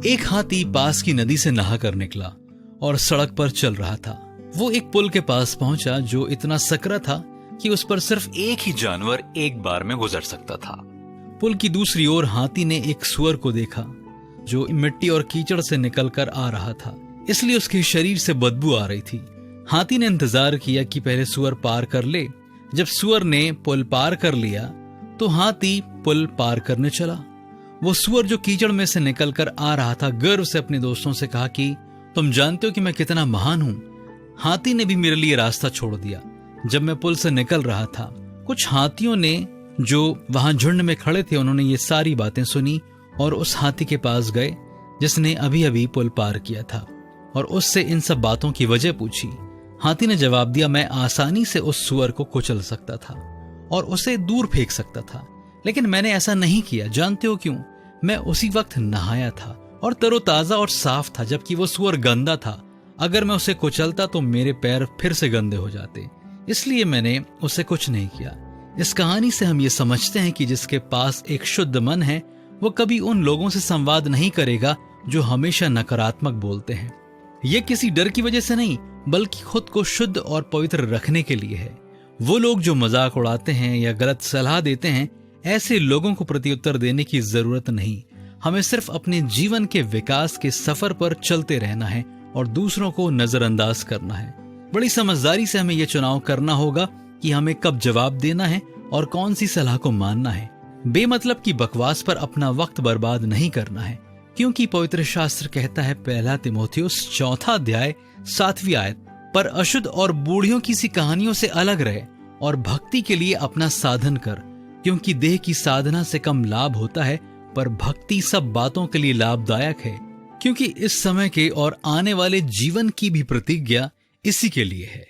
एक हाथी पास की नदी से नहा कर निकला और सड़क पर चल रहा था। वो एक पुल के पास पहुंचा जो इतना सकरा था कि उस पर सिर्फ एक ही जानवर एक बार में गुजर सकता था। पुल की दूसरी ओर हाथी ने एक सुअर को देखा जो मिट्टी और कीचड़ से निकलकर आ रहा था, इसलिए उसके शरीर से बदबू आ रही थी। हाथी ने इंतजार किया कि पहले सुअर पार कर ले। जब सुअर ने पुल पार कर लिया तो हाथी पुल पार करने चला। वो सुअर जो कीचड़ में से निकलकर आ रहा था गर्व से अपने दोस्तों से कहा कि तुम जानते हो कि मैं कितना महान हूं। हाथी ने भी मेरे लिए रास्ता छोड़ दिया। जब मैं पुल से निकल रहा था, कुछ हाथियों ने जो वहां झुंड में खड़े थे, उन्होंने ये सारी बातें सुनी और उस हाथी के पास गए जिसने अभी अभी पुल पार किया था और उससे इन सब बातों की वजह पूछी। हाथी ने जवाब दिया, मैं आसानी से उस सुअर को कुचल सकता था और उसे दूर फेंक सकता था, लेकिन मैंने ऐसा नहीं किया। जानते हो क्यों? मैं उसी वक्त नहाया था और तरोताजा और साफ था, जबकि वो सुअर गंदा था। अगर मैं उसे कुचलता तो मेरे पैर फिर से गंदे हो जाते, इसलिए मैंने उसे कुछ नहीं किया। इस कहानी से हम ये समझते हैं कि जिसके पास एक शुद्ध मन है वो कभी उन लोगों से संवाद नहीं करेगा जो हमेशा नकारात्मक बोलते हैं। ये किसी डर की वजह से नहीं, बल्कि खुद को शुद्ध और पवित्र रखने के लिए है। वो लोग जो मजाक उड़ाते हैं या गलत सलाह देते हैं, ऐसे लोगों को प्रत्युत्तर देने की जरूरत नहीं। हमें सिर्फ अपने जीवन के विकास के सफर पर चलते रहना है और दूसरों को नजरअंदाज करना है। बड़ी समझदारी से हमें यह चुनाव करना होगा कि हमें कब जवाब देना है और कौन सी सलाह को मानना है। बेमतलब की बकवास पर अपना वक्त बर्बाद नहीं करना है, क्योंकि पवित्र शास्त्र कहता है, 1 तीमुथियुस 4 अध्याय 7वीं आयत, पर अशुद्ध और बूढ़ियों की सी कहानियों से अलग रहे और भक्ति के लिए अपना साधन कर, क्योंकि देह की साधना से कम लाभ होता है, पर भक्ति सब बातों के लिए लाभदायक है, क्योंकि इस समय के और आने वाले जीवन की भी प्रतिज्ञा इसी के लिए है।